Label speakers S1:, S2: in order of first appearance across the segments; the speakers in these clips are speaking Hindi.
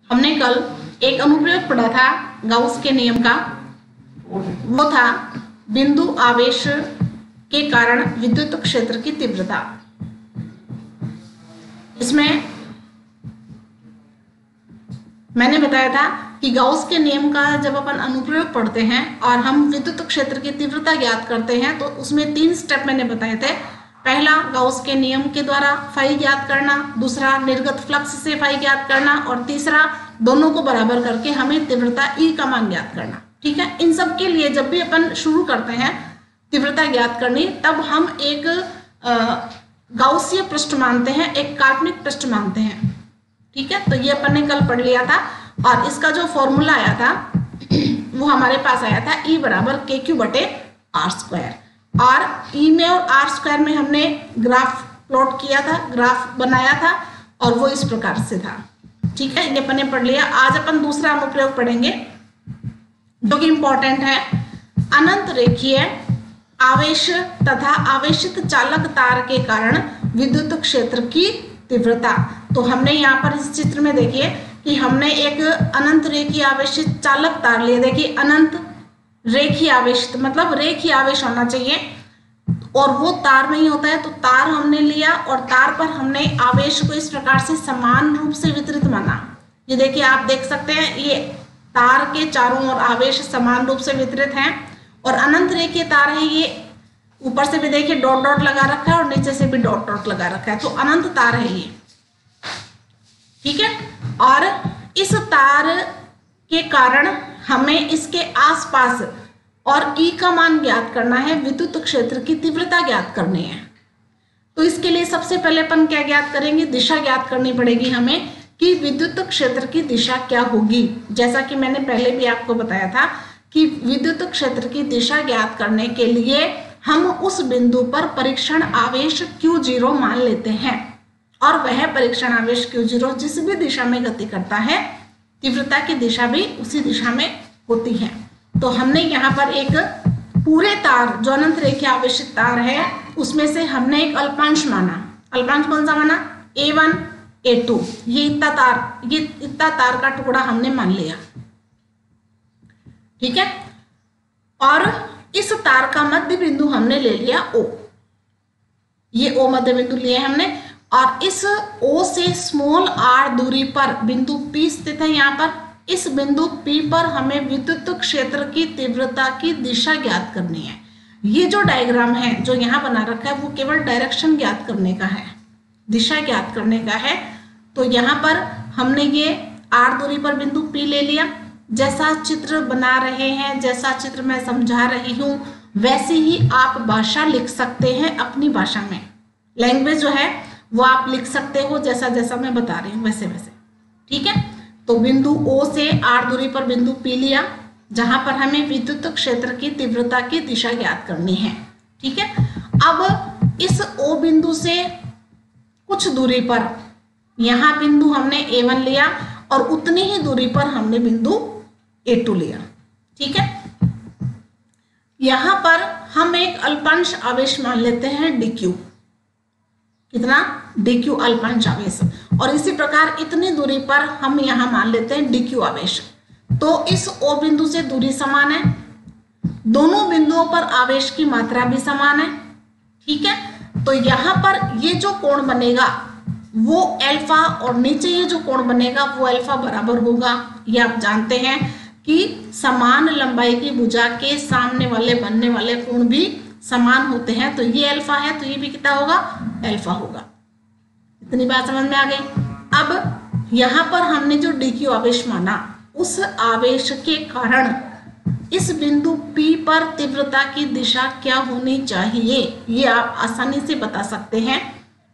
S1: हमने कल एक अनुप्रयोग पढ़ा था गाउस के नियम का। वो था बिंदु आवेश के कारण विद्युत क्षेत्र की तीव्रता। इसमें मैंने बताया था कि गाउस के नियम का जब अपन अनुप्रयोग पढ़ते हैं और हम विद्युत क्षेत्र की तीव्रता ज्ञात करते हैं तो उसमें 3 स्टेप मैंने बताए थे। पहला गाउस के नियम के द्वारा फाई ज्ञात करना, दूसरा निर्गत फ्लक्स से फाई ज्ञात करना और तीसरा दोनों को बराबर करके हमें तीव्रता ई का मान ज्ञात करना। ठीक है, इन सब के लिए जब भी अपन शुरू करते हैं तीव्रता ज्ञात करनी, तब हम एक गाउसीय पृष्ठ मानते हैं, एक काल्पनिक पृष्ठ मानते हैं। ठीक है, तो ये अपन ने कल पढ़ लिया था और इसका जो फॉर्मूला आया था वो हमारे पास आया था E बराबर KQ बटे R स्क्वायर। और E में और R स्क्वायर में हमने ग्राफ प्लॉट किया था, ग्राफ बनाया था और वो इस प्रकार से था। ठीक है, ये अपन ने पढ़ लिया। आज अपन दूसरा अनुप्रयोग पढ़ेंगे जो कि इंपॉर्टेंट है। अनंत रेखीय आवेश तथा आवेशित चालक तार के कारण विद्युत क्षेत्र की तीव्रता। तो हमने यहाँ पर इस चित्र में देखिए कि हमने एक अनंत रेखीय आवेशित चालक तार लिया। देखिए अनंत रेखीय आवेशित मतलब रेखीय आवेश होना चाहिए और वो तार नहीं होता है, तो तार हमने लिया और तार पर हमने आवेश को इस प्रकार से समान रूप से वितरित माना। ये देखिए आप देख सकते हैं, ये तार के चारों ओर आवेश समान रूप से वितरित हैं और अनंत रेखीय तार है। ये ऊपर से भी देखिए डॉट डॉट लगा रखा है और नीचे से भी डॉट डॉट लगा रखा है, तो अनंत तार है ये। ठीक है, और इस तार के कारण हमें इसके आसपास और E का मान ज्ञात करना है, विद्युत क्षेत्र की तीव्रता ज्ञात करनी है। तो इसके लिए सबसे पहले अपन क्या ज्ञात करेंगे, दिशा ज्ञात करनी पड़ेगी हमें कि विद्युत क्षेत्र की दिशा क्या होगी। जैसा कि मैंने पहले भी आपको बताया था कि विद्युत क्षेत्र की दिशा ज्ञात करने के लिए हम उस बिंदु पर परीक्षण आवेश Q0 मान लेते हैं और वह परीक्षण आवेश Q0 जिस भी दिशा में गति करता है, तीव्रता की दिशा भी उसी दिशा में होती है। तो हमने यहाँ पर एक पूरे तार जो अनंत रेखीय आवेशित तार है उसमें से हमने एक अल्पांश माना। अल्पांश कौन सा माना, A1 A2, ये इतना तार का टुकड़ा हमने मान लिया। ठीक है, और इस तार का मध्य बिंदु हमने ले लिया O। ये O मध्य बिंदु लिए हमने और इस O से स्मॉल r दूरी पर बिंदु P स्थित है। यहाँ पर इस बिंदु P पर हमें विद्युत क्षेत्र की तीव्रता की दिशा ज्ञात करनी है। ये जो डायग्राम है जो यहाँ बना रखा है वो केवल डायरेक्शन ज्ञात करने का है, दिशा ज्ञात करने का है। तो यहाँ पर हमने ये r दूरी पर बिंदु P ले लिया। जैसा चित्र बना रहे हैं, जैसा चित्र मैं समझा रही हूँ, वैसे ही आप भाषा लिख सकते हैं अपनी भाषा में। लैंग्वेज जो है वो आप लिख सकते हो जैसा जैसा मैं बता रही हूँ वैसे वैसे। ठीक है, तो बिंदु O से r दूरी पर बिंदु P लिया जहां पर हमें विद्युत क्षेत्र की तीव्रता की दिशा ज्ञात करनी है। ठीक है, अब इस O बिंदु से कुछ दूरी पर यहाँ बिंदु हमने A1 लिया और उतनी ही दूरी पर हमने बिंदु A2 लिया। ठीक है, यहां पर हम एक अल्पांश आवेश मान लेते हैं DQ। कितना, DQ अल्पांश आवेश। और इसी प्रकार इतनी दूरी पर हम यहां मान लेते हैं DQ आवेश। तो इस O बिंदु से दूरी समान है, दोनों बिंदुओं पर आवेश की मात्रा भी समान है। ठीक है, तो यहां पर ये जो कोण बनेगा वो अल्फा और नीचे ये जो कोण बनेगा वो अल्फा बराबर होगा। ये आप जानते हैं कि समान लंबाई की भुजा के सामने वाले बनने वाले कोण भी समान होते हैं। तो ये अल्फा है तो ये भी कितना होगा, अल्फा होगा। इतनी बात समझ में आ गई। अब यहाँ पर हमने जो DQ आवेश माना, उस आवेश के कारण इस बिंदु P पर तीव्रता की दिशा क्या होनी चाहिए, ये आप आसानी से बता सकते हैं।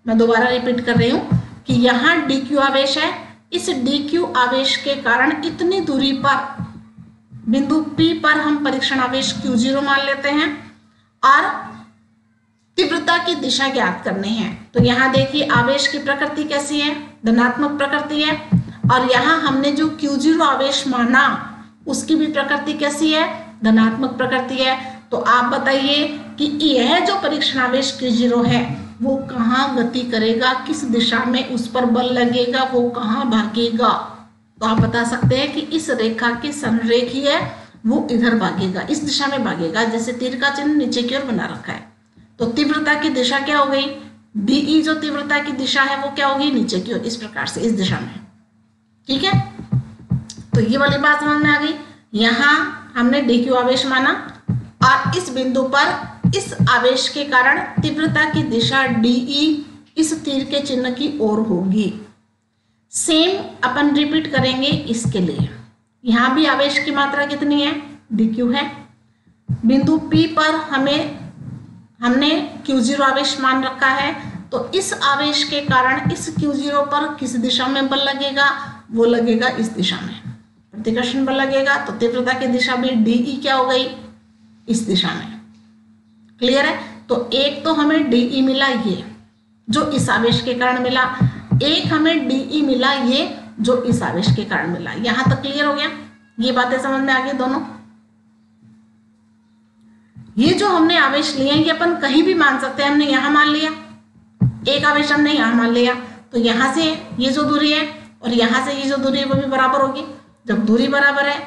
S1: मैं दोबारा रिपीट कर रही हूँ कि यहाँ DQ आवेश है, इस DQ आवेश के कारण इतनी दूरी पर बिंदु P पर हम परीक्षण आवेश Q0 मान लेते हैं और तीव्रता की दिशा ज्ञात करनी है। तो यहाँ देखिए आवेश की प्रकृति कैसी है, धनात्मक प्रकृति है। और यहाँ हमने जो Q0 आवेश माना उसकी भी प्रकृति कैसी है, धनात्मक प्रकृति है। तो आप बताइए कि यह जो परीक्षण आवेश Q0 है वो कहाँ गति करेगा, किस दिशा में उस पर बल लगेगा, वो कहाँ भागेगा। तो आप बता सकते हैं कि इस रेखा की संरेखी है वो इधर भागेगा, इस दिशा में भागेगा, जैसे तीर का चिन्ह नीचे की ओर बना रखा है। तो तीव्रता की दिशा क्या हो गई, डीई जो तीव्रता की दिशा है वो क्या होगी, नीचे की ओर, इस प्रकार से, इस दिशा में। ठीक है, तो ये वाली बात समझ में आ गई। यहां हमने डी क्यू आवेश माना और इस बिंदु पर इस आवेश के कारण तीव्रता की दिशा डीई इस तीर के चिन्ह की ओर होगी। सेम अपन रिपीट करेंगे इसके लिए। यहां भी आवेश की मात्रा कितनी है, डी क्यू है। बिंदु P पर हमने Q0 आवेश मान रखा है, तो इस आवेश के कारण इस Q0 पर किस दिशा में बल लगेगा, वो लगेगा इस दिशा में, प्रतिकर्षण बल लगेगा। तो तीव्रता की दिशा भी डीई क्या हो गई, इस दिशा में। क्लियर है, तो एक तो हमें डीई मिला ये जो इस आवेश के कारण मिला, एक हमें डीई मिला ये जो इस आवेश के कारण मिला। यहां तक क्लियर हो गया, ये बातें समझ में आ गई दोनों। ये जो हमने आवेश लिए ये अपन कहीं भी मान सकते हैं। हमने यहां मान लिया एक आवेश, हमने यहां मान लिया, तो यहां से ये जो दूरी है और यहां से ये जो दूरी है वो भी बराबर होगी। जब दूरी बराबर है,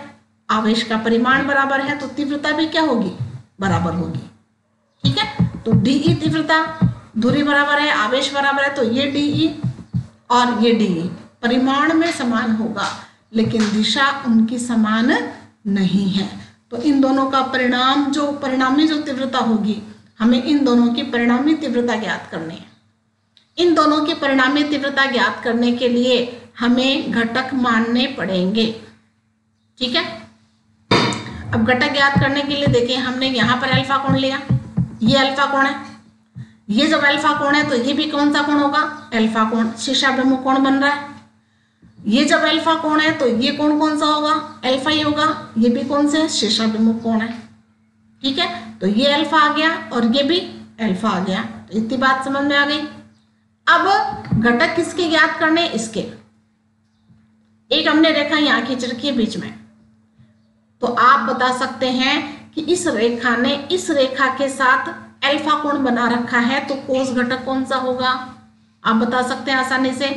S1: आवेश का परिमाण बराबर है, तो तीव्रता भी क्या होगी, बराबर होगी। ठीक है, तो डीई तीव्रता, दूरी बराबर है, आवेश बराबर है, तो ये डीई और ये डीई परिमाण में समान होगा, लेकिन दिशा उनकी समान नहीं है। तो इन दोनों का परिणाम जो परिणामी जो तीव्रता होगी, हमें इन दोनों की परिणामी तीव्रता ज्ञात करनी है। इन दोनों की परिणामी तीव्रता ज्ञात करने के लिए हमें घटक मानने पड़ेंगे। ठीक है, अब घटक ज्ञात करने के लिए देखिए, हमने यहाँ पर अल्फा कोण लिया, ये अल्फा कोण है, ये जब अल्फा कोण है तो ये भी कौन सा कोण होगा, अल्फा कोण, शीर्षाभिमुख कोण बन रहा है। ये जब अल्फा कोण है तो ये कोण कौन सा होगा, अल्फा ही होगा, ये भी कौन से, शीर्षाभिमुख कोण है। ठीक है, तो ये अल्फा आ गया और ये भी अल्फा आ गया, तो इतनी बात समझ में आ गई। अब घटक किसके ज्ञात करने, इसके। एक हमने रेखा यहां खींच रखी है बीच में, तो आप बता सकते हैं कि इस रेखा ने इस रेखा के साथ अल्फा कोण बना रखा है, तो कोस घटक कौन सा होगा, आप बता सकते हैं आसानी से।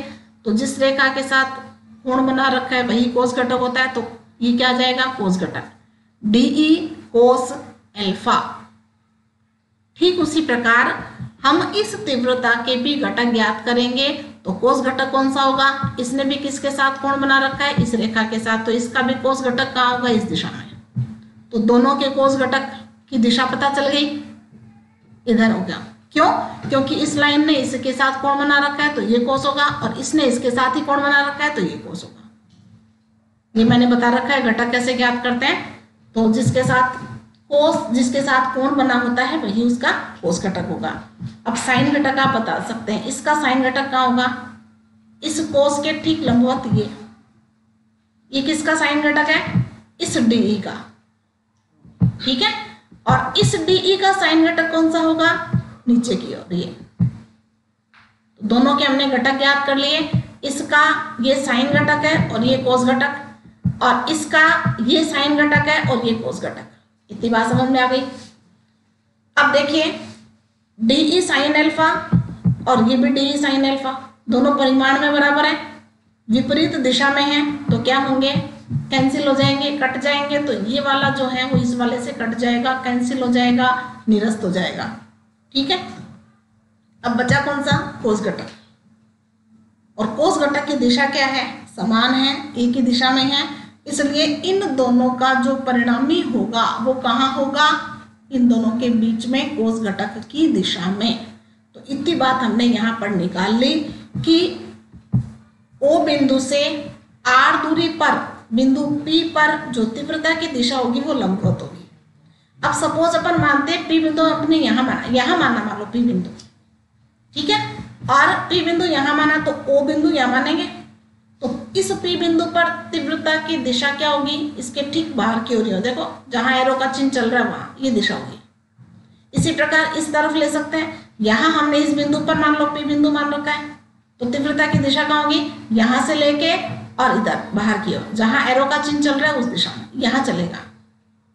S1: तो जिस रेखा के साथ कोण बना रखा है वही कोस घटक होता है, तो ये क्या आ जाएगा, कोस घटक, डीई कोस अल्फा। ठीक उसी प्रकार हम इस तीव्रता के भी घटक ज्ञात करेंगे, तो कोस घटक कौन सा होगा, इसने भी किसके साथ कोण बना रखा है, इस रेखा के साथ, तो इसका भी कोस घटक कहाँ होगा, इस दिशा में। तो दोनों के कोस घटक की दिशा पता चल गई, इधर हो गया। क्यों, क्योंकि इस लाइन ने इसके साथ कोण बना रखा है तो ये कोस होगा, और इसने इसके साथ ही कोण बना रखा है तो ये कोस होगा। ये मैंने बता रखा है घटक कैसे ज्ञात करते हैं। तो जिसके साथ कोस, जिसके साथ कोण बना होता है वही उसका कोस घटक होगा। अब साइन घटक आप बता सकते हैं, इसका साइन घटक कहाँ होगा, इस कोस के ठीक लंबवत ये किसका साइन घटक है, इस डीई का। ठीक है, और इस डीई का साइन घटक कौन सा होगा, नीचे की ओर ये। तो दोनों के हमने घटक ज्ञात कर लिए, इसका ये साइन घटक है और ये कोस घटक, और इसका ये साइन घटक है और ये कोस घटक। इतनी बात समझ में आ गई। अब देखिए, डीई साइन अल्फा और ये भी डीई साइन अल्फा, दोनों परिमाण में बराबर है, विपरीत दिशा में है, तो क्या होंगे, कैंसिल हो जाएंगे, कट जाएंगे। तो ये वाला जो है वो इस वाले से कट जाएगा, कैंसिल हो जाएगा, निरस्त हो जाएगा। ठीक है, अब बचा कौन सा, कोस घटक। और कोस घटक की दिशा क्या है, समान है, एक ही दिशा में है, इसलिए इन दोनों का जो परिणामी होगा वो कहाँ होगा, इन दोनों के बीच में, कोस घटक की दिशा में। तो इतनी बात हमने यहाँ पर निकाल ली कि ओ बिंदु से आर दूरी पर बिंदु P पर जो तीव्रता की दिशा होगी वो लंबवत होगी। अब सपोज अपन मानते हैं P बिंदु अपने यहाँ माना, मान लो P बिंदु, ठीक है, और P बिंदु यहाँ माना, तो O बिंदु यहाँ मानेंगे। तो इस P बिंदु पर तीव्रता की दिशा क्या होगी, इसके ठीक बाहर की ओर, देखो जहां एरो का चिन्ह चल रहा है वहां ये दिशा होगी। इसी प्रकार इस तरफ ले सकते हैं, यहाँ हमने इस बिंदु पर मान लो P बिंदु मान रखा है, तो तीव्रता की दिशा कहाँ होगी, यहाँ से लेके और इधर बाहर की ओर, जहां एरो का चिन्ह चल रहा है उस दिशा में, यहाँ चलेगा।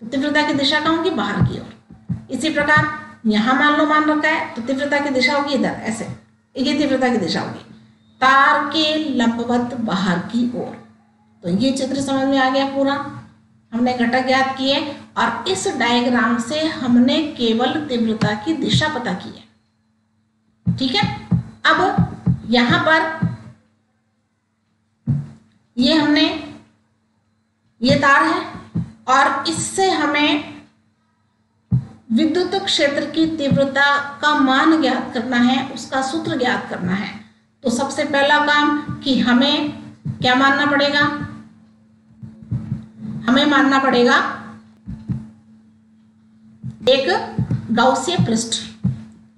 S1: तो तीव्रता की दिशा कहाँ होगी, बाहर की ओर। इसी प्रकार यहाँ मान लो मान रखा है, तो तीव्रता की दिशा होगी इधर, ऐसे, ये तीव्रता की दिशा होगी तार के लंबवत बाहर की ओर। तो ये चित्र समझ में आ गया पूरा, हमने घटक ज्ञात किए और इस डायग्राम से हमने केवल तीव्रता की दिशा पता की है। ठीक है, अब यहां पर ये हमने, ये तार है और इससे हमें विद्युत क्षेत्र की तीव्रता का मान ज्ञात करना है, उसका सूत्र ज्ञात करना है। तो सबसे पहला काम कि हमें क्या मानना पड़ेगा, हमें मानना पड़ेगा एक गाउसीय पृष्ठ,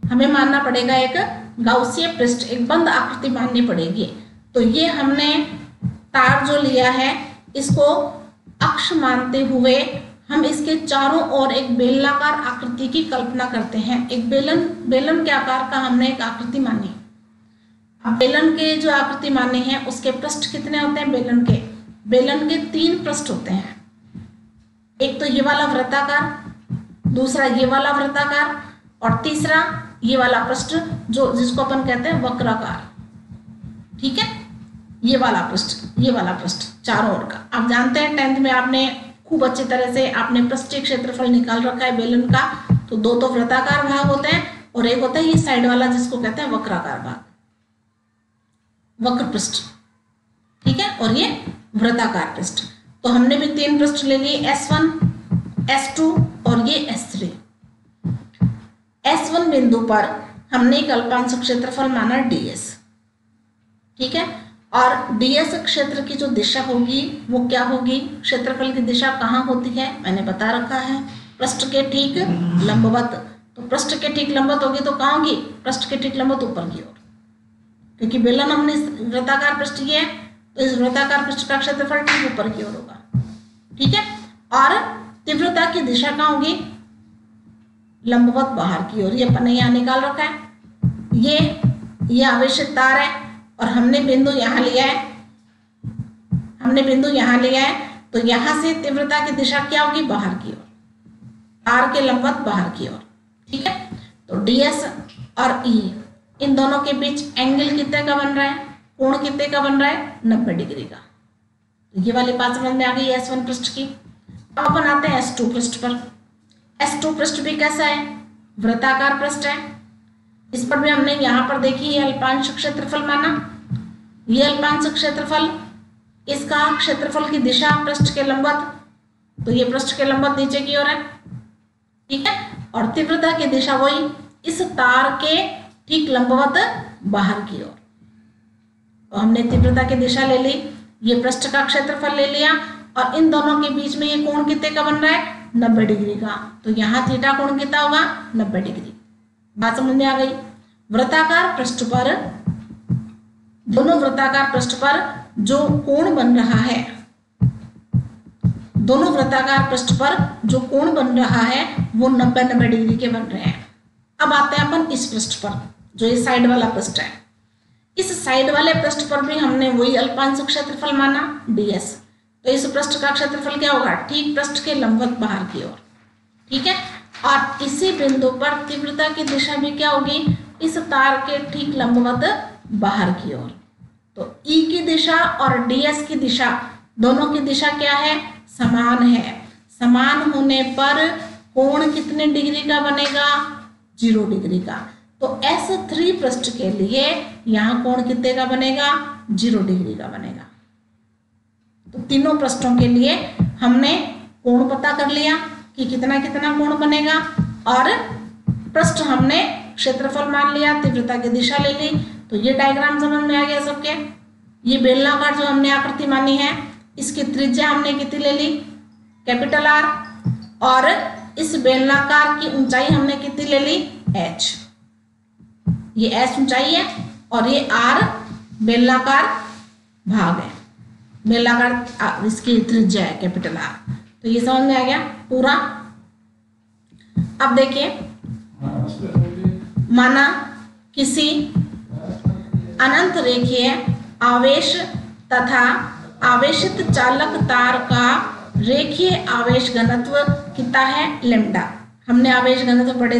S1: हमें मानना पड़ेगा एक गाउसीय पृष्ठ, एक बंद आकृति माननी पड़ेगी। तो ये हमने तार जो लिया है इसको अक्ष मानते हुए हम इसके चारों ओर एक बेलनाकार आकृति की कल्पना करते हैं। एक बेलन के आकार का हमने एक आकृति मानी। अब बेलन के जो आकृति मानी है उसके पृष्ठ कितने होते हैं? बेलन के 3 पृष्ठ होते हैं। एक तो ये वाला वृत्ताकार, दूसरा ये वाला वृत्ताकार और तीसरा ये वाला पृष्ठ जो जिसको अपन कहते हैं वक्राकार। ठीक है, ये वाला पृष्ठ चारों ओर का। आप जानते हैं 10th में आपने खूब अच्छी तरह से आपने पृष्ठीय क्षेत्रफल निकाल रखा है बेलन का। तो 2 तो वृत्ताकार भाग होते हैं और एक होता है ये साइड वाला जिसको कहते हैं वक्राकार भाग, वक्र पृष्ठ। ठीक है, और ये वृत्ताकार पृष्ठ। तो हमने भी 3 पृष्ठ ले लिए, S1, S2 और ये S3। S1 बिंदु पर हमने एक अल्पांश क्षेत्रफल माना ds। ठीक है, और ds क्षेत्र की जो दिशा होगी वो क्या होगी, क्षेत्रफल की दिशा कहाँ होती है मैंने बता रखा है, पृष्ठ के ठीक लंबवत। तो पृष्ठ के ठीक लंबवत होगी तो कहाँ होगी, पृष्ठ के ठीक लंबवत ऊपर की ओर, क्योंकि बेलन हमने वृत्ताकार पृष्ठ किया है तो इस वृत्ताकार पृष्ठ का क्षेत्रफल ठीक ऊपर की ओर होगा। ठीक है, और तीव्रता की दिशा कहाँ होगी, लंबवत बाहर की ओर। ये अपन ने यहाँ निकाल रखा है, ये आवेशित तार है और हमने बिंदु यहाँ लिया है, तो यहाँ से तीव्रता की दिशा क्या होगी, बाहर की ओर, तार के लंबवत बाहर की ओर। ठीक है, तो ds और E इन दोनों के बीच एंगल कितने का बन रहा है, कोण कितने का बन रहा है, 90 डिग्री का। तो ये वाली बात समझ में आ गई S1 पृष्ठ की। अब अपन आते हैं S2 पृष्ठ पर। S2 पृष्ठ भी कैसा है, वृत्ताकार पृष्ठ है। इस पर भी हमने यहाँ पर देखी ये अल्पांश क्षेत्रफल माना। ये अल्पांश क्षेत्रफल, इसका क्षेत्रफल की दिशा पृष्ठ के लंबवत, तो ये पृष्ठ के लंबवत नीचे की ओर है। ठीक है, और तीव्रता की दिशा वही इस तार के ठीक लंबवत बाहर की ओर। तो हमने तीव्रता की दिशा ले ली, ये पृष्ठ का क्षेत्रफल ले लिया और इन दोनों के बीच में ये कोण कितने का बन रहा है, 90 डिग्री का। तो यहाँ थीटा कोण कितना होगा, 90 डिग्री। बात समझ में आ गई। वृत्ताकार पृष्ठ पर, दोनों वृत्ताकार पृष्ठ पर जो कोण बन रहा है, दोनों वृत्ताकार पृष्ठ पर जो कोण बन रहा है वो 90 डिग्री के बन रहे हैं। अब आते हैं अपन इस पृष्ठ पर, जो ये साइड वाला पृष्ठ है। इस साइड वाले पृष्ठ पर भी हमने वही अल्पांश क्षेत्रफल माना ds। तो इस पृष्ठ का क्षेत्रफल क्या होगा, ठीक पृष्ठ के लंबवत बाहर की ओर। ठीक है, और इसी बिंदु पर तीव्रता की दिशा भी क्या होगी, इस तार के ठीक लंबवत बाहर की ओर। तो E की दिशा और ds की दिशा, दोनों की दिशा क्या है, समान है। समान होने पर कोण कितने डिग्री का बनेगा, 0 डिग्री का। तो S3 पृष्ठ के लिए यहाँ कोण कितने का बनेगा, 0 डिग्री का बनेगा। तो तीनों पृष्ठों के लिए हमने कोण पता कर लिया कि कितना कितना कोण बनेगा, और पृष्ठ हमने क्षेत्रफल मान लिया, तीव्रता की दिशा ले ली। तो ये डायग्राम समझ में आ गया सबके। ये बेलनाकार जो हमने आकृति मानी है, इसकी त्रिज्या हमने कितनी ले ली, कैपिटल R, और इस बेलनाकार की ऊंचाई हमने कितनी ले ली, h। ये s ऊंचाई है और ये r बेलनाकार भाग है, बेलनाकार इसकी त्रिज्या है कैपिटल R। तो ये समझ में आ गया पूरा। अब देखिए, माना किसी अनंत रेखीय आवेश तथा आवेशित चालक तार का रेखीय आवेश घनत्व कितना है, लैम्डा। हमने आवेश घनत्व पढ़े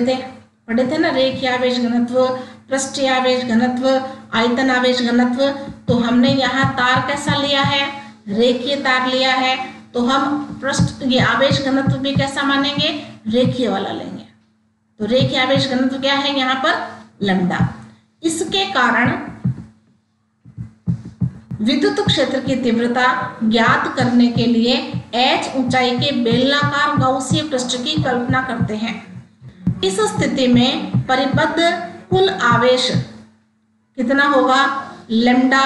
S1: थे ना, रेखीय आवेश घनत्व, पृष्ठीय आवेश घनत्व, आयतन आवेश घनत्व। तो हमने यहाँ तार कैसा लिया है, रेखीय तार लिया है तो हम पृष्ठ ये आवेश घनत्व भी कैसा मानेंगे, रेखीय वाला लेंगे। तो रेखीय आवेश घनत्व क्या है यहाँ पर, लैम्डा। इसके कारण विद्युत क्षेत्र की तीव्रता ज्ञात करने के लिए h ऊंचाई के बेलनाकार गाउसीय पृष्ठ की कल्पना करते हैं। इस स्थिति में परिबद्ध कुल आवेश कितना होगा, लैम्डा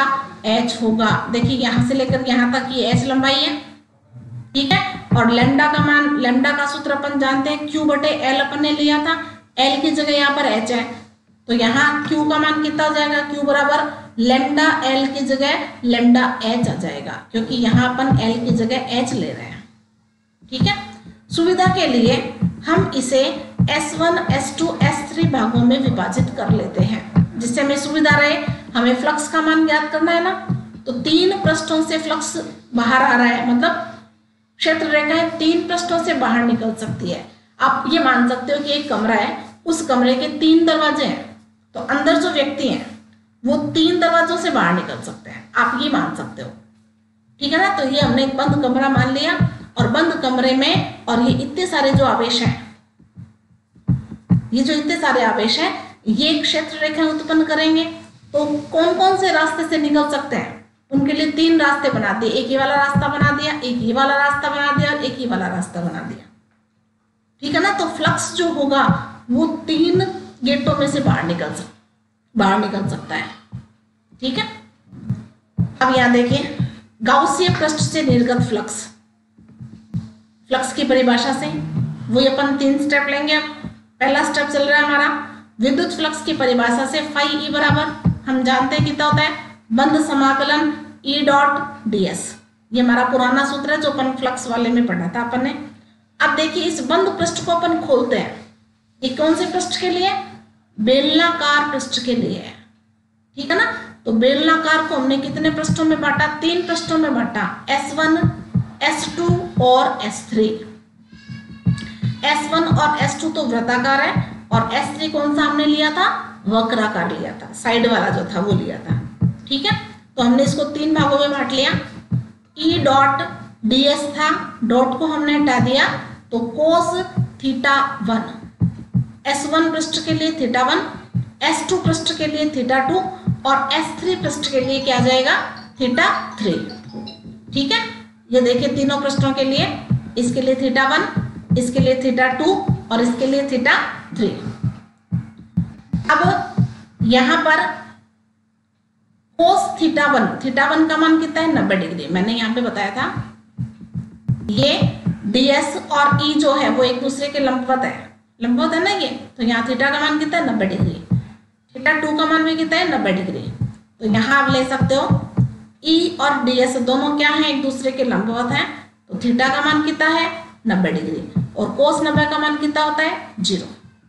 S1: h होगा। देखिए यहां से लेकर यहां तक ये h लंबाई है, ठीक है। और लैम्डा का मान, लैम्डा का सूत्र अपन जानते हैं Q बटे L अपन ने लिया था, L की जगह यहाँ पर h है, तो यहाँ Q का मान कितना हो जाएगा, Q बराबर लैम्डा L की जगह लैम्डा h आ जाएगा, क्योंकि यहाँ अपन L की जगह h ले रहे हैं, ठीक है। सुविधा के लिए हम इसे S1, S2, S3 भागों में विभाजित कर लेते हैं, जिससे हमें सुविधा रहे। हमें फ्लक्स का मान ज्ञात करना है ना, तो 3 पृष्ठों से फ्लक्स बाहर आ रहा है, मतलब क्षेत्र रेखाएं 3 पृष्ठों से बाहर निकल सकती है। आप ये मान सकते हो कि एक कमरा है, उस कमरे के 3 दरवाजे हैं, तो अंदर जो व्यक्ति हैं वो 3 दरवाजों से बाहर निकल सकते हैं, आप ये मान सकते हो, ठीक है ना। तो ये हमने एक बंद कमरा मान लिया, और बंद कमरे में और ये इतने सारे जो आवेश हैं, ये जो इतने सारे आवेश हैं, ये क्षेत्र रेखा उत्पन्न करेंगे। तो कौन कौन से रास्ते से निकल सकते हैं, उनके लिए 3 रास्ते बना दिए, एक ये वाला रास्ता बना दिया, एक ये वाला रास्ता बना दिया और एक ये वाला रास्ता बना दिया, ठीक है ना। तो फ्लक्स जो होगा वो 3 गेटों में से बाहर निकल सकता है, ठीक है। अब यहाँ देखिए, गाउसीय पृष्ठ से निर्गत फ्लक्स की परिभाषा से वो अपन 3 स्टेप लेंगे। अब पहला स्टेप चल रहा है हमारा विद्युत फ्लक्स की परिभाषा से, फाई ई बराबर हम जानते हैं कितना होता है, बंद समाकलन E डॉट ds। ये हमारा पुराना सूत्र है जो अपन फ्लक्स वाले में पढ़ा था अपन ने। अब देखिए इस बंद पृष्ठ को अपन खोलते हैं, ये कौन से पृष्ठ के लिए, बेलनाकार पृष्ठ के लिए है, ठीक है ना। तो बेलनाकार को हमने कितने पृष्ठों में बांटा, 3 पृष्ठों में बांटा, S1, S2 और S3। S1 और S2 तो वृत्ताकार है, और S3 कौन सा हमने लिया था, वक्राकार लिया था, साइड वाला जो था वो लिया था, ठीक है। तो हमने इसको 3 भागों में बांट लिया। E डॉट ds था, डॉट को हमने हटा दिया, तो कोस थीटा 1, S1 पृष्ठ के लिए थीटा 1, S2 पृष्ठ के लिए थीटा 2 और S3 पृष्ठ के लिए क्या आ जाएगा, थीटा 3, ठीक है। ये देखिए तीनों पृष्ठों के लिए, इसके लिए थीटा 1, इसके लिए थीटा 2 और इसके लिए थीटा 3। अब यहां पर कोस थीटा 1 का मान कितना है, 90 डिग्री। मैंने यहाँ पे बताया था ये ds और E जो है वो एक दूसरे के लंबवत है ना ये, तो यहाँ थीटा का मान कितना है, 90 डिग्री। थीटा 2 का मान भी कितना है, 90 डिग्री। तो यहाँ आप ले सकते हो E और ds दोनों क्या है, एक दूसरे के लंबवत हैं, तो थीटा का मान कितना है, 90 डिग्री, और कोस 90 का मान कितना होता है, 0।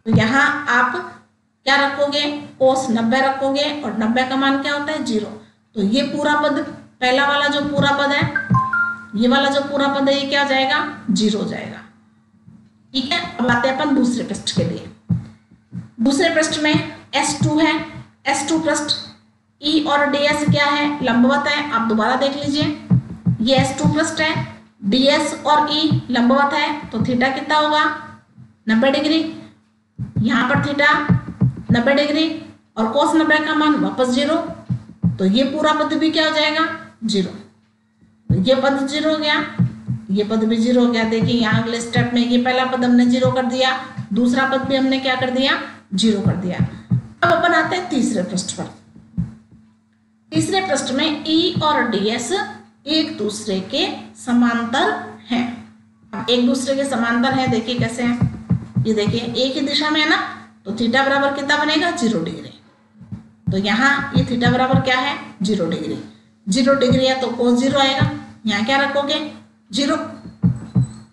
S1: तो यहाँ आप क्या रखोगे, कोस 90 रखोगे और 90 का मान क्या होता है, 0। तो ये पूरा पद, पहला वाला जो पूरा पद है, ये वाला जो पूरा पद है, ये क्या हो जाएगा, 0 हो जाएगा, ठीक है। अब आते हैं अपन दूसरे पृष्ठ के लिए। दूसरे पृष्ठ में S2 है, S2 पृष्ठ E और ds क्या है, लंबवत है। आप दोबारा देख लीजिए, ये S2 पृष्ठ है, ds और E लंबवत है, तो थीटा कितना होगा, 90 डिग्री। यहाँ पर थीटा 90 डिग्री और कोस 90 का मान वापस 0, तो ये पूरा पद भी क्या हो जाएगा, 0। तो ये पद 0 हो गया, ये पद भी 0 हो गया। देखिए यहाँ अगले स्टेप में ये पहला पद हमने 0 कर दिया, दूसरा पद भी हमने क्या कर दिया, 0 कर दिया। अब अपन आते हैं तीसरे पृष्ठ पर। तीसरे पृष्ठ में E और ds एक दूसरे के समांतर हैं। एक दूसरे के समांतर हैं, देखिए कैसे हैं, ये देखिए एक ही दिशा में है ना, तो थीटा बराबर कितना बनेगा, 0 डिग्री। तो यहाँ ये थीटा बराबर क्या है, 0 डिग्री। 0 डिग्री है तो कोस 0 आएगा, यहाँ क्या रखोगे, 0,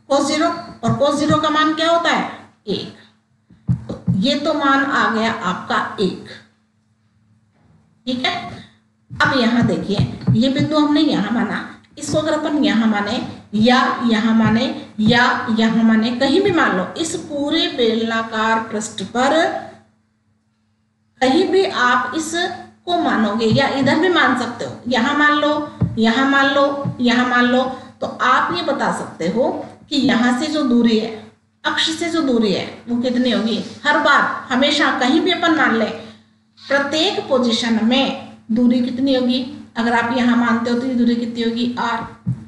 S1: कोस 0, और कोस 0 का मान क्या होता है, 1। तो ये तो मान आ गया आपका 1, ठीक है। अब यहाँ देखिए ये बिंदु हमने यहाँ माना, इसको अगर अपन यहाँ माने या यहाँ माने या यहाँ माने, कहीं भी मान लो, इस पूरे बेलनाकार पृष्ठ पर कहीं भी आप इसको मानोगे, या इधर भी मान सकते हो। यहाँ मान लो यहाँ मान लो, यहाँ मान लो, तो आप ये बता सकते हो कि यहाँ से जो दूरी है, अक्ष से जो दूरी है वो कितनी होगी। हर बार हमेशा कहीं भी अपन मान लें, प्रत्येक पोजीशन में दूरी कितनी होगी। अगर आप यहाँ मानते हो तो ये दूरी कितनी होगी r,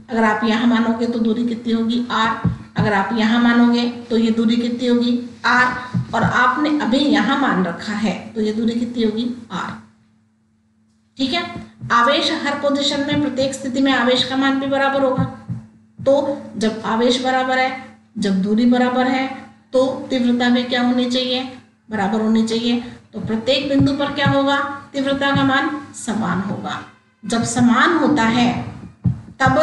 S1: अगर आप यहाँ मानोगे तो दूरी कितनी होगी r, अगर आप यहाँ मानोगे तो ये दूरी कितनी होगी r, और आपने अभी यहाँ मान रखा है तो ये दूरी कितनी होगी r। ठीक है, आवेश हर पोजीशन में, प्रत्येक स्थिति में आवेश का मान भी बराबर होगा। तो जब आवेश बराबर है, जब दूरी बराबर है, तो तीव्रता भी क्या होनी चाहिए, बराबर होनी चाहिए। तो प्रत्येक बिंदु पर क्या होगा, तीव्रता का मान समान होगा। जब समान होता है तब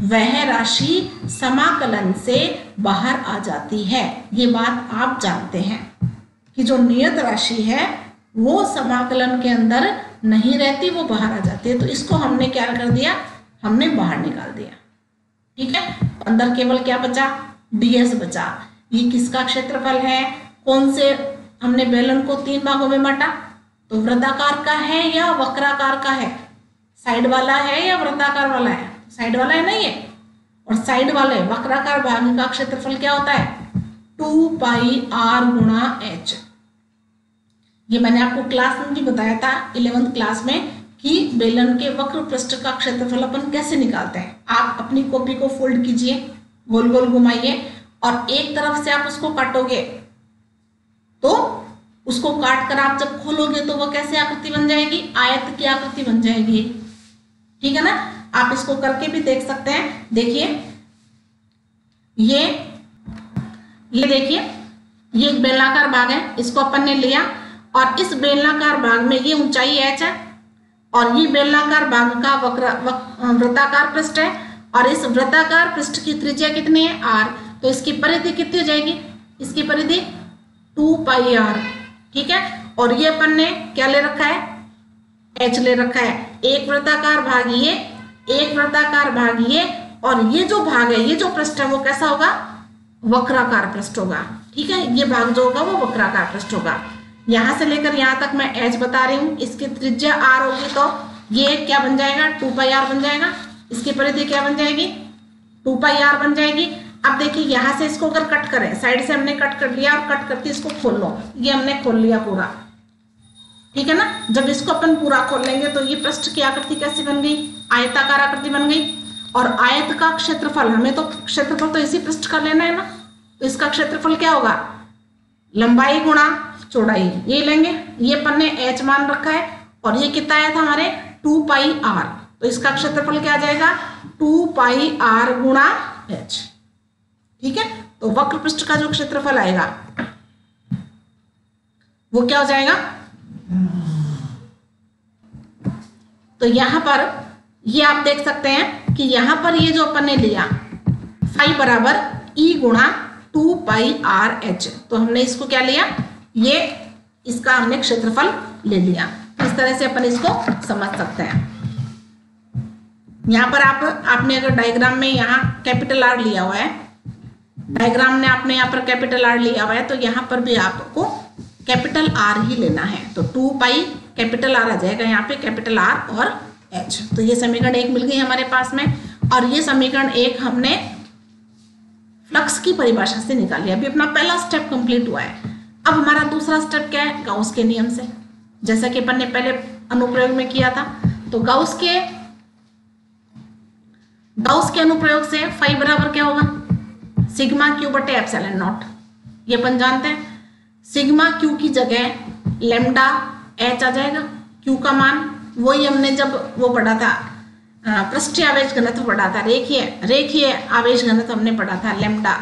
S1: वह राशि समाकलन से बाहर आ जाती है। ये बात आप जानते हैं कि जो नियत राशि है वो समाकलन के अंदर नहीं रहती, वो बाहर आ जाती है। तो इसको हमने क्या कर दिया, हमने बाहर निकाल दिया। ठीक है, अंदर केवल क्या बचा, ds बचा। ये किसका क्षेत्रफल है, कौन से, हमने बेलन को 3 भागों में बांटा, तो वृत्ताकार का है या वक्राकार का है, साइड वाला है या वृत्ताकार वाला है, साइड वाला है ना ये। और साइड वाले वक्राकार भाग का क्षेत्रफल क्या होता है, 2 पाई r गुणा h। ये मैंने आपको क्लास में भी बताया था 11th क्लास में कि बेलन के वक्र पृष्ठ का क्षेत्रफल अपन कैसे निकालते हैं। आप अपनी कॉपी को फोल्ड कीजिए, गोल गोल घुमाइए और एक तरफ से आप उसको काटोगे, तो उसको काट कर आप जब खोलोगे तो वो कैसे आकृति बन जाएगी, आयत की आकृति बन जाएगी। ठीक है ना, आप इसको करके भी देख सकते हैं। देखिए ये देखिए, ये एक बेलनाकार भाग है, इसको अपन ने लिया और इस बेलनाकार भाग में ये ऊंचाई h है और ये बेलनाकार भाग का वृत्ताकार पृष्ठ है और इस वृत्ताकार पृष्ठ की त्रिज्या कितनी है, r। तो इसकी परिधि कितनी हो जाएगी, इसकी परिधि 2 पाई r। ठीक है, और ये अपन ने क्या ले रखा है, h ले रखा है। एक वृत्ताकार भाग ये, एक वृत्ताकार भाग ये, और ये जो भाग है, ये जो पृष्ठ है वो कैसा होगा, वक्राकार पृष्ठ होगा। ठीक है, ये भाग जो होगा वो वक्राकार पृष्ठ होगा। यहां से लेकर यहां तक मैं h बता रही हूँ, इसकी त्रिज्या r होगी तो ये क्या बन जाएगा, 2 पाई r बन जाएगा। इसकी परिधि क्या बन जाएगी, 2 पाई r बन जाएगी। अब देखिए यहां से इसको अगर कट करें, साइड से हमने कट कर लिया और कट करके इसको खोल लो, ये हमने खोल लिया पूरा। ठीक है ना, जब इसको अपन पूरा खोल लेंगे तो ये पृष्ठ की आकृति कैसी बन गई, आयताकार आकृति बन गई। और आयत का क्षेत्रफल, हमें तो क्षेत्रफल तो इसी पृष्ठ का लेना है ना, तो इसका क्षेत्रफल क्या होगा, लंबाई गुणा चौड़ाई, ये लेंगे। ये अपन ने h मान रखा है और ये कितना आया था हमारे 2 पाई r, तो इसका क्षेत्रफल क्या आ जाएगा, 2 पाई r गुणा h। ठीक है, तो वक्र पृष्ठ का जो क्षेत्रफल आएगा वो क्या हो जाएगा, तो यहां पर ये आप देख सकते हैं कि यहां पर ये जो अपन ने लिया फाई बराबर e गुणा 2 पाई r h, तो हमने इसको क्या लिया, ये इसका हमने क्षेत्रफल ले लिया। इस तरह से अपन इसको समझ सकते हैं। यहाँ पर आपने अगर डायग्राम में यहाँ कैपिटल R लिया हुआ है, डायग्राम में आपने यहाँ पर कैपिटल R लिया हुआ है, तो यहाँ पर भी आपको कैपिटल R ही लेना है। तो 2 पाई कैपिटल R आ जाएगा यहाँ पे, कैपिटल R और H। तो ये समीकरण 1 मिल गई हमारे पास में, और ये समीकरण 1 हमने फ्लक्स की परिभाषा से निकाली। अभी अपना पहला स्टेप कंप्लीट हुआ है। अब हमारा दूसरा स्टेप क्या है, गाउस के नियम से, जैसा कि अपन ने पहले अनुप्रयोग में किया था। तो गाउस के अनुप्रयोग से फाई बराबर क्या होगा, सिग्मा क्यू बटे एप्सिलॉन नॉट। ये अपन जानते हैं, सिग्मा क्यू की जगह लेमडा एच आ जाएगा। क्यू का मान वही हमने जब वो पढ़ा था, पृष्ठीय आवेश घनत्व पढ़ा था, रेखीय आवेश घनत्व हमने पढ़ा था, लेमडा।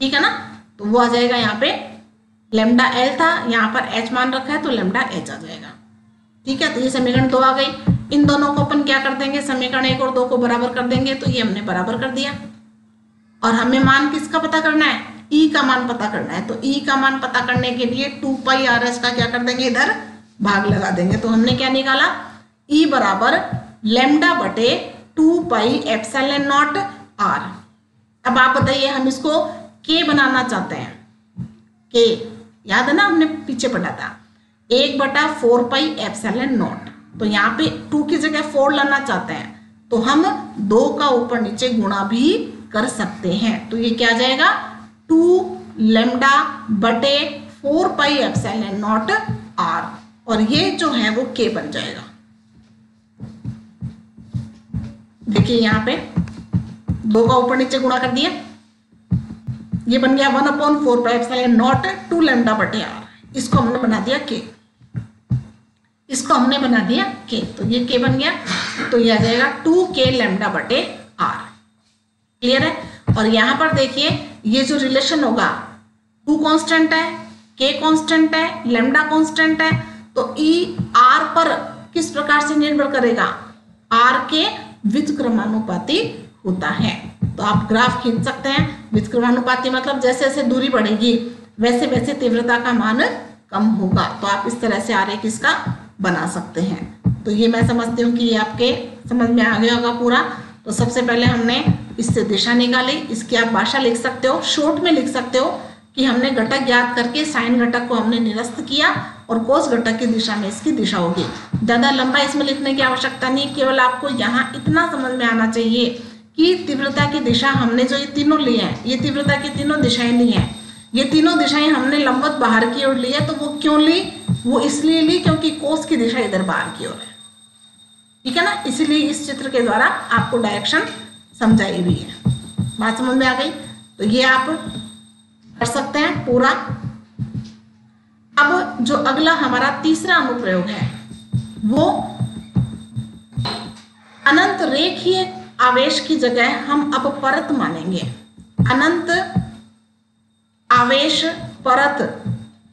S1: ठीक है ना, तो वो आ जाएगा यहाँ पे लेमडा एल था, यहाँ पर एच मान रखा है तो लेमडा एच आ जाएगा। ठीक है, तो ये समीकरण 2 आ गई। इन दोनों को अपन क्या कर देंगे, समीकरण 1 और 2 को बराबर कर देंगे, तो ये हमने बराबर कर दिया। और हमें मान किसका पता करना है, ई का मान पता करना है। तो ई का मान पता करने के लिए 2 पाई आर एस का क्या कर देंगे, इधर भाग लगा देंगे। तो हमने क्या निकाला, ई बराबर लेमडा बटे 2 पाई एप्सिलॉन नॉट आर। अब आप बताइए, हम इसको के बनाना चाहते हैं, के याद है ना, हमने पीछे पढ़ा था 1/4 पाई एप्सिलॉन नॉट। तो यहाँ पे 2 की जगह 4 लाना चाहते हैं, तो हम 2 का ऊपर नीचे गुणा भी कर सकते हैं। तो ये क्या आ जाएगा 2 लैम्डा बटे 4 पाई एप्सिलॉन नॉट r, और ये जो है वो k बन जाएगा। देखिए यहाँ पे 2 का ऊपर नीचे गुणा कर दिया, ये बन गया 1/4 पाई एप्सिलॉन नॉट 2 लैम्डा बटे r। इसको हमने बना दिया k, इसको हमने बना दिया k, तो ये k बन गया। तो ये आ जाएगा 2k लैम्डा बटे r। क्लियर है। और यहां पर देखिए ये जो रिलेशन होगा 2 कांस्टेंट है, k कांस्टेंट है, लैम्डा कांस्टेंट है, तो e r पर किस प्रकार से निर्भर करेगा, r के व्युत्क्रमानुपाती होता है। तो आप ग्राफ खींच सकते हैं। व्युत्क्रमानुपाती मतलब जैसे जैसे दूरी बढ़ेगी वैसे वैसे तीव्रता का मान कम होगा। तो आप इस तरह से आरेख इसका बना सकते हैं। तो ये मैं समझती हूँ कि ये आपके समझ में आ गया होगा पूरा। तो सबसे पहले हमने इससे दिशा निकाली, इसकी आप भाषा लिख सकते हो, शॉर्ट में लिख सकते हो कि हमने घटक ज्ञात करके साइन घटक को हमने निरस्त किया और कोस घटक की दिशा में इसकी दिशा होगी। ज्यादा लंबा इसमें लिखने की आवश्यकता नहीं, केवल आपको यहाँ इतना समझ में आना चाहिए कि तीव्रता की दिशा हमने जो ये तीनों ली है, ये तीव्रता की तीनों दिशाएं ली हैं, ये तीनों दिशाएं हमने लंबवत बाहर की ओर ली है। तो वो क्यों ली, वो इसलिए ली क्योंकि कोस की दिशा इधर बाहर की ओर है, ठीक है ना। इसीलिए इस चित्र के द्वारा आपको डायरेक्शन समझाई हुई है। बात समझ में आ गई। तो ये आप कर सकते हैं पूरा। अब जो अगला हमारा तीसरा अनुप्रयोग है वो अनंत रेखीय आवेश की जगह हम अब परत मानेंगे। अनंत आवेश परत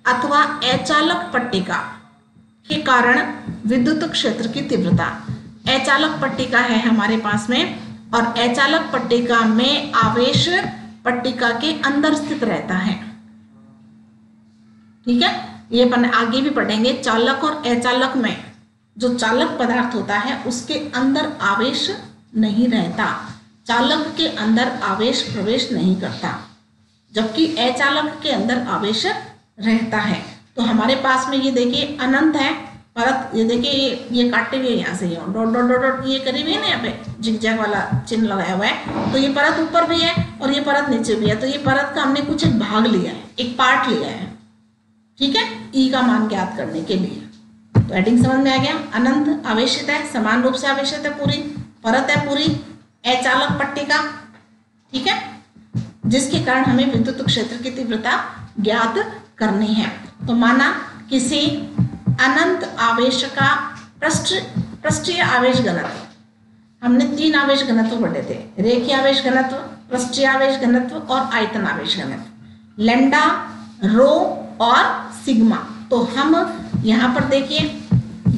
S1: अथवा अचालक पट्टिका के कारण विद्युत क्षेत्र की तीव्रता। अचालक पट्टिका है हमारे पास में, और अचालक पट्टिका में आवेश पट्टिका के अंदर स्थित रहता है, ठीक है। ये अपन आगे भी पढ़ेंगे। चालक और अचालक में जो चालक पदार्थ होता है उसके अंदर आवेश नहीं रहता, चालक के अंदर आवेश प्रवेश नहीं करता, जबकि अचालक के अंदर आवेश रहता है। तो हमारे पास में ये देखिए अनंत है परत, ये देखिए ये काटे हुए यहाँ से डॉट डॉट डॉट डॉट ये करी हुई है ना, यहाँ पे जिगजैग वाला चिन्ह लगाया हुआ है। तो ये परत ऊपर भी है और ये परत नीचे भी है। तो ये परत का हमने कुछ एक भाग लिया है, एक पार्ट लिया है, ठीक है, ई का मान ज्ञात करने के लिए। तो हेडिंग समझ में आ गया। अनंत आवेशित है, समान रूप से आवेशित है, पूरी परत है, पूरी अचालक पट्टिका, ठीक है, जिसके कारण हमें विद्युत क्षेत्र की तीव्रता ज्ञात करनी है। तो माना किसी अनंत आवेश का पृष्ठीय आवेश घनत्व, हमने 3 आवेश घनत्व पढ़े थे, रेखीय आवेश घनत्व, पृष्ठीय आवेश घनत्व और आयतन आवेश घनत्व, लैम्डा, रो और सिग्मा। तो हम यहाँ पर देखिए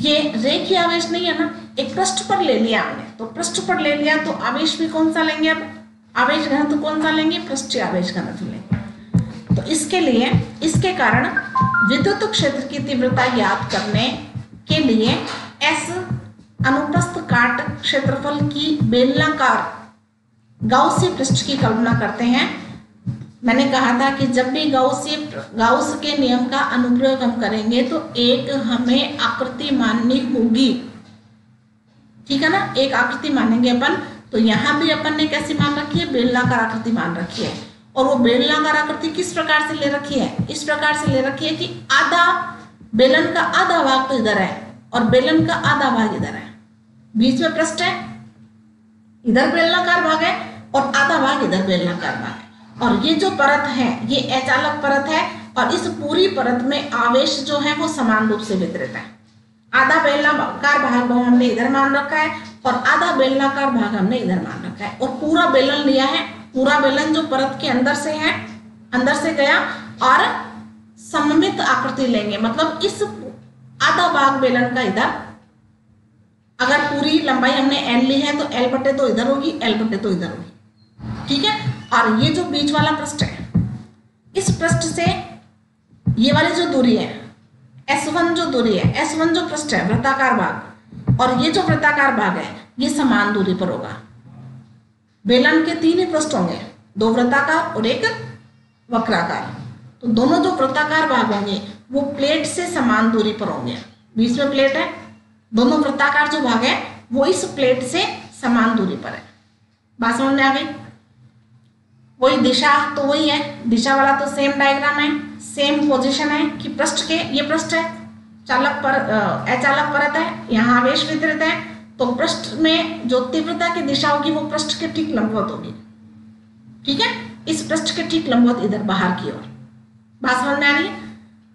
S1: ये रेखीय आवेश नहीं है ना, एक पृष्ठ पर ले लिया हमने, तो पृष्ठ पर ले लिया तो आवेश भी कौन सा लेंगे, अब आवेश घनत्व कौन सा लेंगे, पृष्ठीय आवेश घनत्व लेंगे। तो इसके लिए, इसके कारण विद्युत क्षेत्र की तीव्रता ज्ञात करने के लिए एस अनुप्रस्थ काट क्षेत्रफल की बेलनाकार गाउसी पृष्ठ की कल्पना करते हैं। मैंने कहा था कि जब भी गाउस के नियम का अनुप्रयोग हम करेंगे तो एक हमें आकृति माननी होगी, ठीक है ना, एक आकृति मानेंगे अपन। तो यहाँ भी अपन ने कैसी मान रखी है, बेलनाकार आकृति मान रखी है। और वो बेलनाकार आकृति किस प्रकार से ले रखी है, इस प्रकार से ले रखी है कि आधा बेलन का आधा भाग तो इधर है और बेलन का आधा भाग इधर है, बीच में पृष्ठ है, इधर बेलनाकार भाग है और आधा भाग इधर बेलनाकार भाग है। और ये जो परत है ये अचालक परत है और इस पूरी परत में आवेश जो है वो समान रूप से वितरित है। आधा बेलनाकार भाग हमने इधर मान रखा है और आधा बेलनाकार भाग हमने इधर मान रखा है, और पूरा बेलन लिया है, पूरा बेलन जो परत के अंदर से है, अंदर से गया और सममित आकृति लेंगे, मतलब इस आधा भाग बेलन का इधर, अगर पूरी लंबाई हमने एल ली है तो एल बटे तो इधर होगी, एल बटे तो इधर होगी, ठीक है। और ये जो बीच वाला पृष्ठ है, इस पृष्ठ से ये वाली जो दूरी है S1 जो दूरी है, S1 जो पृष्ठ है वृत्ताकार भाग, और ये जो वृत्ताकार भाग है ये समान दूरी पर होगा। बेलन के 3 ही पृष्ठ होंगे, 2 वृत्ताकार और 1 वक्राकार। तो दोनों जो वृत्ताकार भाग होंगे वो प्लेट से समान दूरी पर होंगे, बीच में प्लेट है, दोनों वृत्ताकार जो भाग है वो इस प्लेट से समान दूरी पर है। बात समझ में आ गई? वही दिशा तो वही है, दिशा वाला तो सेम डायग्राम है, सेम पोजीशन है कि पृष्ठ के, ये पृष्ठ है, चालक पर अचालक परत है, यहाँ आवेश वितरित है, तो पृष्ठ में जो तीव्रता की दिशा होगी वो पृष्ठ के ठीक लंबवत होगी। ठीक है, इस पृष्ठ के ठीक लंबवत इधर बाहर की ओर। बात समझ में आ रही है?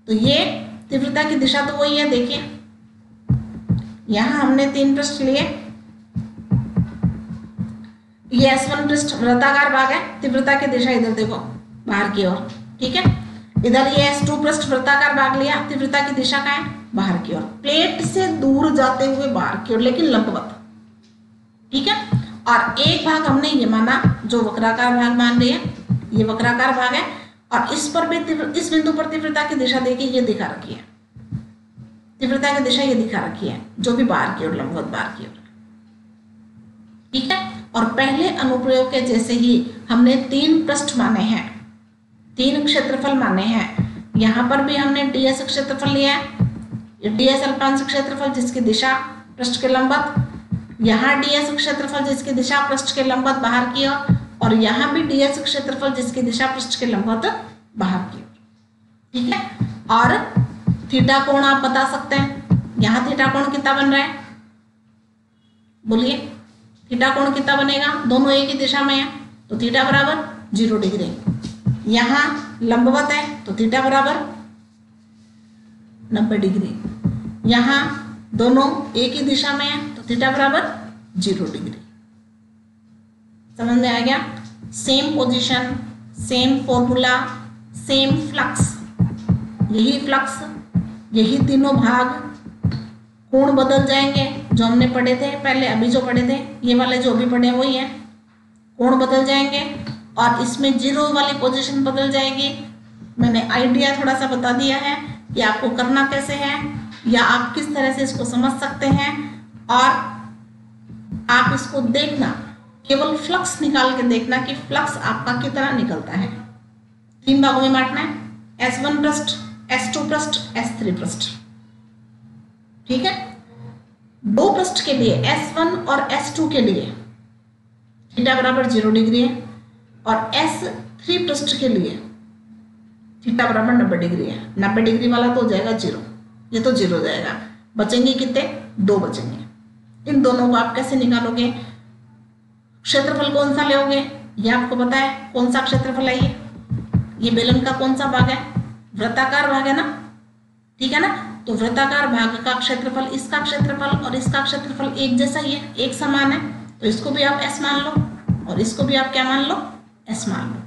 S1: तो ये तीव्रता की दिशा तो वही है। देखिए यहां हमने 3 पृष्ठ लिए, ये S1 पृष्ठ वृत्ताकार भाग है, तीव्रता की दिशा इधर देखो बाहर की ओर। ठीक है, इधर ये S2 पृष्ठ वृत्ताकार भाग लिया, तीव्रता की दिशा का है बाहर की ओर, प्लेट से दूर जाते हुए बाहर की ओर लेकिन लंबवत। ठीक है, और एक भाग हमने ये माना जो वक्राकार भाग मान रही है, ये वक्राकार भाग है, और इस पर भी इस बिंदु पर तीव्रता की दिशा देखिए ये दिखा रखी है, तीव्रता की दिशा ये दिखा रखी है जो भी बाहर की ओर लंबवत बाहर की ओर। ठीक है, और पहले अनुप्रयोग के जैसे ही हमने 3 पृष्ठ माने हैं, 3 क्षेत्रफल माने हैं। यहाँ पर भी हमने ds क्षेत्रफल लिया है, ds अल्पांश क्षेत्रफल जिसकी दिशा पृष्ठ के लंबवत, यहाँ ds क्षेत्रफल जिसकी दिशा पृष्ठ के लंबवत बाहर की ओर, और यहाँ भी ds क्षेत्रफल जिसकी दिशा पृष्ठ के लंबवत बाहर की ओर। ठीक है, और थीटा कोण आप बता सकते हैं, यहाँ थीटा कोण कितना बन रहा है, बोलिए थीटा कोण कितना बनेगा, दोनों एक ही दिशा में है तो थीटा बराबर 0 डिग्री। यहाँ लंबवत है तो थीटा बराबर 90 डिग्री, यहाँ दोनों एक ही दिशा में है तो थीटा बराबर 0 डिग्री। समझ में आ गया? Same position, same formula, same flux, यही फ्लक्स, यही तीनों भाग, कोण बदल जाएंगे जो हमने पढ़े थे पहले, अभी जो पढ़े थे, ये वाले जो अभी पढ़े वही है, कोण बदल जाएंगे और इसमें 0 वाली पोजीशन बदल जाएगी। मैंने आइडिया थोड़ा सा बता दिया है कि आपको करना कैसे है या आप किस तरह से इसको समझ सकते हैं, और आप इसको देखना, केवल फ्लक्स निकाल के देखना कि फ्लक्स आपका कितना निकलता है। 3 भागों में बांटना है, S1 पृष्ठ, S2 पृष्ठ, S3 पृष्ठ। ठीक है, 2 पृष्ठ के लिए S1 और S2 के लिए थीटा बराबर 0 डिग्री है, और S3 पृष्ठ के लिए थीटा बराबर 90 डिग्री है। 90 डिग्री वाला तो हो जाएगा 0, ये तो 0 हो जाएगा, बचेंगे कितने, 2 बचेंगे। इन दोनों को आप कैसे निकालोगे? क्षेत्रफल कौन सा लोगे ये आपको पता है, कौन सा क्षेत्रफल है ये बेलन का कौन सा भाग है, वृत्ताकार भाग है ना। ठीक है ना, तो वृत्ताकार भाग का क्षेत्रफल, इसका क्षेत्रफल और इसका क्षेत्रफल एक जैसा ही है, एक समान है, तो इसको भी आप S मान लो और इसको भी आप क्या मान लो, S मान लो।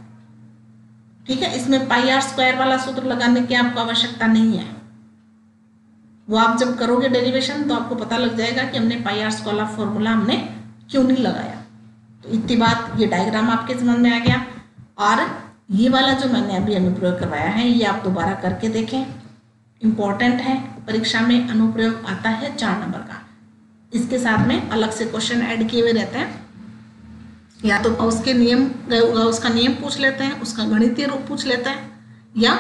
S1: ठीक है, इसमें पाई आर स्क्वायर वाला सूत्र लगाने की आपको आवश्यकता नहीं है, वो आप जब करोगे डेरिवेशन तो आपको पता लग जाएगा कि हमने पाई आर स्क्वायर वाला फॉर्मूला हमने क्यों नहीं लगाया। तो इतनी बात, ये डायग्राम आपके समझ में आ गया। और ये वाला जो मैंने अभी अनुप्रयोग करवाया है ये आप दोबारा करके देखें, इम्पॉर्टेंट है, परीक्षा में अनुप्रयोग आता है 4 नंबर का। इसके साथ में अलग से क्वेश्चन ऐड किए हुए रहते हैं, या तो उसके नियम, उसका नियम पूछ लेते हैं, उसका गणितीय रूप पूछ लेते हैं, या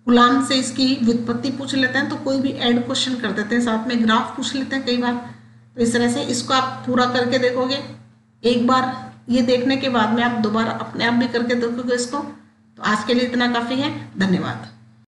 S1: कूलाम से इसकी व्युत्पत्ति पूछ लेते हैं, तो कोई भी ऐड क्वेश्चन कर देते हैं, साथ में ग्राफ पूछ लेते हैं कई बार। तो इस तरह से इसको आप पूरा करके देखोगे, एक बार ये देखने के बाद में आप दोबारा अपने आप भी करके देखोगे इसको। तो आज के लिए इतना काफ़ी है, धन्यवाद।